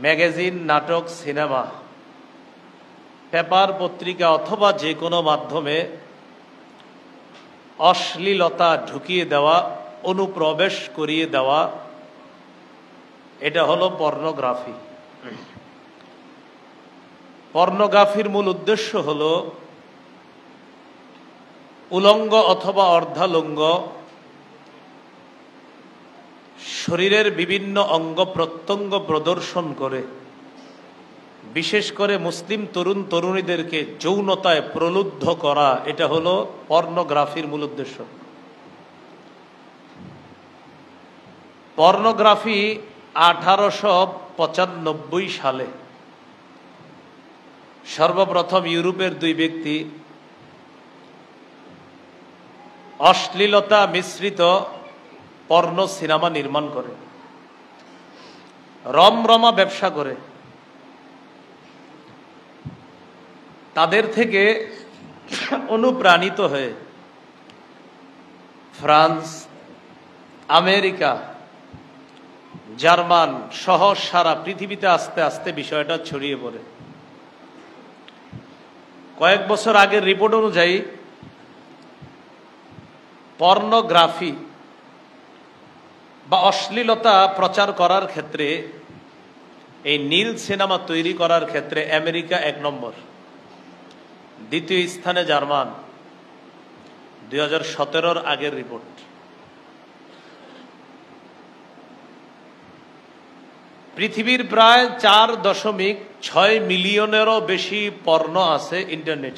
Magazine, নাটক, cinema, paper, পত্রিকা অথবা যে কোনো মাধ্যমে অশ্লীলতা ঢুকিয়ে দেওয়া, অনুপ্রবেশ করিয়ে দেওয়া, এটা হলো পর্নোগ্রাফি। পর্নোগ্রাফির মূল উদ্দেশ্য হলো উলঙ্গ অথবা অর্ধালঙ্গ শরীরের বিভিন্ন অঙ্গ প্রত্যঙ্গ প্রদর্শন করে বিশেষ করে মুসলিম তরুণ তরুণীদেরকে যৌনতায় প্রলুব্ধ করা, এটা হলো পর্নোগ্রাফির মূল উদ্দেশ্য। পর্নোগ্রাফি 1895 সালে সর্বপ্রথম ইউরোপের দুই ব্যক্তি অশ্লীলতা মিশ্রিত পর্ন সিনেমা নির্মাণ করে, রমরমা ব্যবসা করে। তাদের থেকে অনুপ্রাণিত হয়ে ফ্রান্স, আমেরিকা, জার্মান সহ সারা পৃথিবীতে আস্তে আস্তে বিষয়টা ছড়িয়ে পড়ে। কয়েক বছর আগের রিপোর্ট অনুযায়ী পর্নোগ্রাফি বা অশ্লীলতা প্রচার করার ক্ষেত্রে, এই নীল সিনেমা তৈরি করার ক্ষেত্রে আমেরিকা 1 নম্বর, দ্বিতীয় স্থানে জার্মান। 2017 আগের রিপোর্ট। পৃথিবীর প্রায় 4.6 মিলিয়নেরও বেশি পর্নো আছে ইন্টারনেট।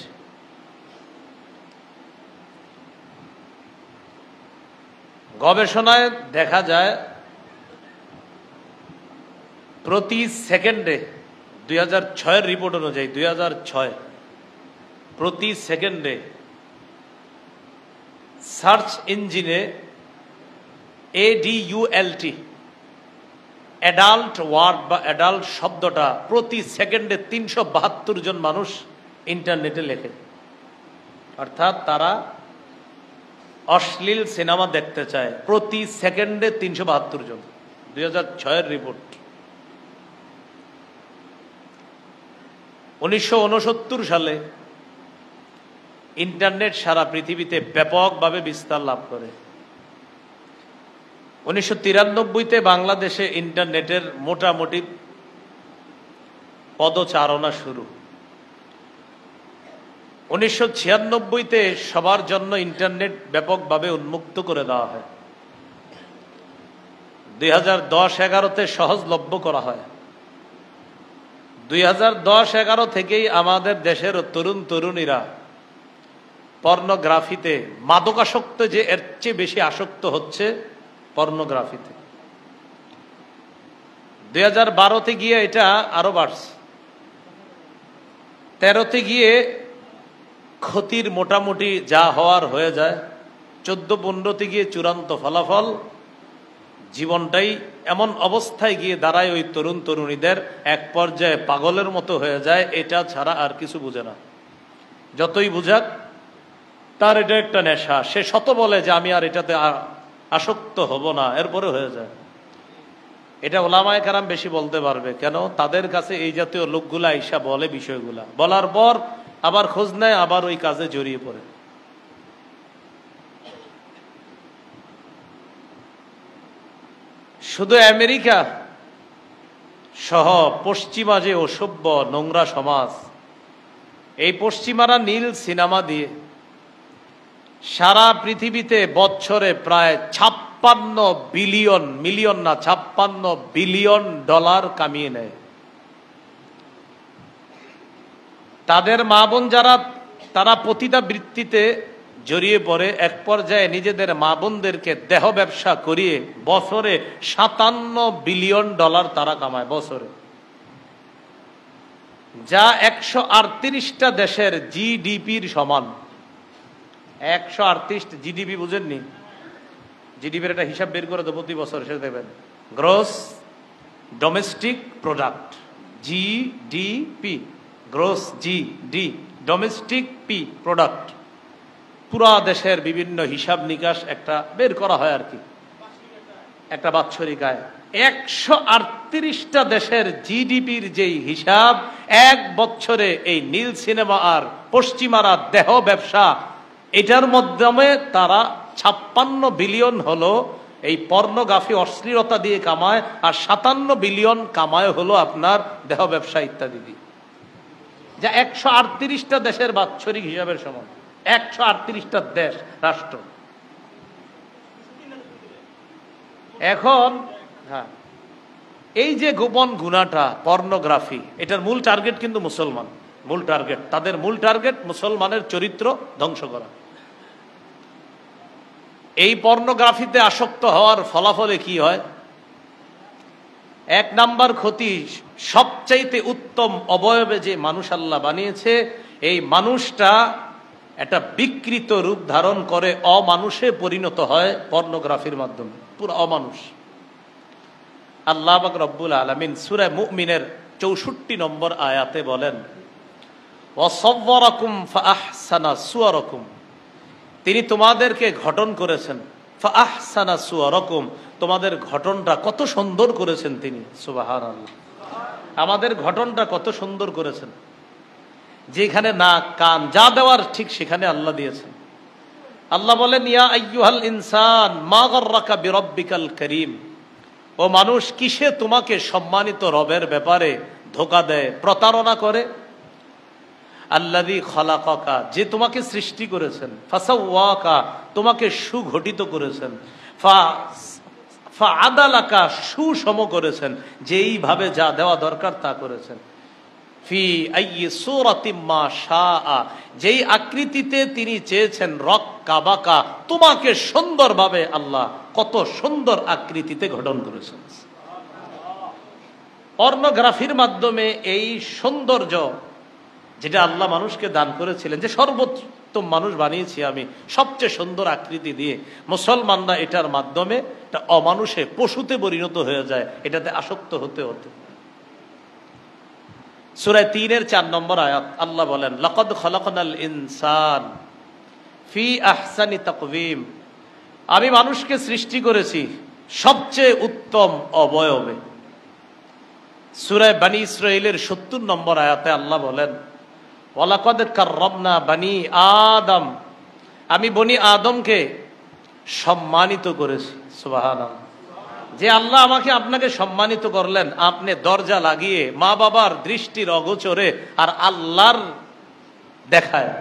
গবেষণায় দেখা যায় প্রতি সেকেন্ডে, 2006 রিপোর্ট অনুযায়ী 2006, প্রতি সেকেন্ডে সার্চ ইঞ্জিনে ADULT, অ্যাডাল্ট ওয়ার্ড বা অ্যাডাল্ট শব্দটা প্রতি সেকেন্ডে 372 জন মানুষ ইন্টারনেটে লেখে। অর্থাৎ তারা অশ্লীল সিনেমা দেখতে চায় প্রতি সেকেন্ডে 372 জন। 2006 রিপোর্ট। 1969 সালে ইন্টারনেট সারা পৃথিবীতে ব্যাপকভাবে বিস্তার লাভ করে। 1993-তে বাংলাদেশে ইন্টারনেটের মোটামুটি পদচারণা শুরু। 1996-তে সবার জন্য ইন্টারনেট ব্যাপকভাবে উন্মুক্ত করে দেওয়া হয়। 2010-11-তে সহজলভ্য করা হয়। 2010-11 থেকেই আমাদের দেশের তরুণ তরুণীরা পর্নোগ্রাফিতে, মাদকাসক্ত যে এর চেয়ে বেশি আসক্ত হচ্ছে পর্নোগ্রাফিতে। 2012-তে গিয়ে এটা আরো বাড়ছে। 13-তে গিয়ে ক্ষতির মোটামুটি যা হওয়ার হয়ে যায়। 14-15-তে গিয়ে চূড়ান্ত ফলাফল, জীবনটাই এমন অবস্থায় গিয়ে দাঁড়ায় ওই তরুণ তরুণীদের, এক পর্যায়ে পাগলের মতো হয়ে যায়। এটা ছাড়া আর কিছু বুঝে না। যতই বুঝাক তার এটা একটা নেশা। সে শত বলে যে আমি আর এটাতে আসক্ত হব না, এরপরে হয়ে যায়। এটা ওলামায়ে কেরাম বেশি বলতে পারবে, কেন তাদের কাছে এই জাতীয় লোকগুলা আইসা বলে বিষয়গুলা, বলার পর আবার খোঁজ নেয়, আবার ওই কাজে জড়িয়ে পড়ে। শুধু আমেরিকা সহ পশ্চিমা যে অসভ্য নোংরা সমাজ, এই পশ্চিমারা নীল সিনেমা দিয়ে সারা পৃথিবীতে বছরে প্রায় 56 বিলিয়ন, মিলিয়ন না, 56 বিলিয়ন ডলার কামিয়ে নেয়। তাদের মা বোন যারা, তারা পতিতা বৃত্তিতে জড়িয়ে পড়ে, এক পর্যায়ে নিজেদের মা বোনদেরকে দেহ ব্যবসা করিয়ে বছরে 57 বিলিয়ন ডলার তারা কামায় বছরে, যা 138টা দেশের জিডিপির সমান। 138 জিডিপি বুঝেননি? জিডিপির একটা হিসাব বের করে দেবো প্রতি বছর, সে দেবেন gross domestic product, GDP, gross GD, domestic P product. পুরা দেশের বিভিন্ন হিসাব নিকাশ একটা বের করা হয় আর কি, একটা বাৎসরিক আয়। 38টা দেশের জিডিপির যেই হিসাব, এক বছরে এই নীল সিনেমা আর পশ্চিমারা দেহ ব্যবসা, এটার মাধ্যমে তারা 56 বিলিয়ন হলো এই পর্নোগ্রাফি অশ্লীলতা দিয়ে কামায়, আর 57 বিলিয়ন কামায় হলো আপনার দেহ ব্যবসা ইত্যাদি দিয়ে, যা 138টা দেশের বাৎসরিক হিসাবের সমান। 138টা দেশ, রাষ্ট্র। এখন হ্যাঁ, এই যে গোপন গুনাহটা পর্নোগ্রাফি, এটার মূল টার্গেট কিন্তু মুসলমান। মূল টার্গেট, তাদের মূল টার্গেট মুসলমানের চরিত্র ধ্বংস করা। এই পর্নোগ্রাফিতে আসক্ত হওয়ার ফলাফলে কি হয়? এক নাম্বার ক্ষতি, সবচাইতে উত্তম অবয়বে যে মানুষ আল্লাহ বানিয়েছে, এই মানুষটা একটা বিকৃত রূপ ধারণ করে অমানুষে পরিণত হয় পর্নোগ্রাফির মাধ্যমে, পুরো অমানুষ। আল্লাহ পাক রব্বুল আলামিন সূরা মুমিনের 64 নম্বর আয়াতে বলেন, ওয়াসাওয়ারাকুম ফাআহসানা সুওয়ারাকুম, তিনি তোমাদেরকে গঠন করেছেন। ফাআহসানা সুওয়ারাকুম, তোমাদের গঠনটা কত সুন্দর করেছেন তিনি। সুবহানাল্লাহ, আমাদের গঠনটা কত সুন্দর করেছেন। যেখানে নাক কান যা দেওয়ার ঠিক সেখানে আল্লাহ দিয়েছেন। আল্লাহ বলেন, ইয়া আইয়ুহাল ইনসান মা গাররাকা বিরাব্বিকাল কারীম, ও মানুষ, কিসে তোমাকে সম্মানিত রবের ব্যাপারে ধোঁকা দেয়, প্রতারণা করে? আল্লাযী খালাকাকা, যে তোমাকে সৃষ্টি করেছেন। ফাসাওয়াকা, তোমাকে সুগঠিত করেছেন। ফাআদালাকা, সুষম করেছেন, যেইভাবে যা দেওয়া দরকার তা করেছেন। ফি আইয়ি সূরাতিম মা শাআ, যেই আকৃতিতে তিনি চেয়েছেন। রক্কাবাকা, তোমাকে সুন্দরভাবে আল্লাহ কত সুন্দর আকৃতিতে গঠন করেছেন। পর্নোগ্রাফির মাধ্যমে এই সৌন্দর্য যেটা আল্লাহ মানুষকে দান করেছিলেন, যে সর্বোত্তম মানুষ বানিয়েছি আমি সবচেয়ে সুন্দর আকৃতি দিয়ে, মুসলমানরা এটার মাধ্যমে একটা অমানুষে, পশুতে পরিণত হয়ে যায় এটাতে আসক্ত হতে হতে। সূরা 3-এর 4 নম্বর আয়াত আল্লাহ বলেন, লাকাদ খালাকনাল ইনসান ফি আহসানি তাকওয়িম, আমি মানুষকে সৃষ্টি করেছি সবচেয়ে উত্তম অবয়বে। সূরা বনী ইসরাঈলের 70 নম্বর আয়াতে আল্লাহ বলেন, ওয়ালাকাদ কাররামনা বনী আদম, আমি বনী আদমকে সম্মানিত করেছি। সুবহানাল্লাহ, যে আল্লাহ আমাকে আপনাকে সম্মানিত করলেন, আপনি দরজা লাগিয়ে মা বাবার দৃষ্টির অগোচরে আর আল্লাহর দেখায়,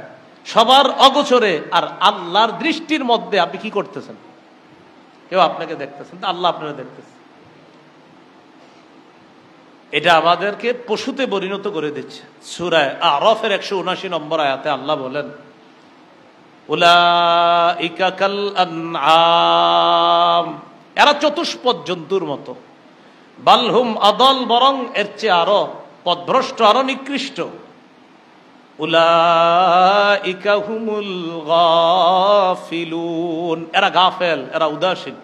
সবার অগোচরে আর আল্লাহর দৃষ্টির মধ্যে আপনি কি করতেছেন? কেউ আপনাকে দেখতেছেন, আল্লাহ আপনারা দেখতেছেন। এটা আমাদেরকে পশুতে পরিণত করে দিচ্ছে। সূরা আরাফের 179 নম্বর আয়াতে আল্লাহ বলেন, উলাইকা কাল আনআম, এরা চতুষ্পদ জন্তুর মতো। বালহুম আদল, বরং এর চেয়ে আরো পথভ্রষ্ট, আরো নিকৃষ্ট। উলাইকা হুমুল গাফিলুন, এরা গাফেল, এরা উদাসীন।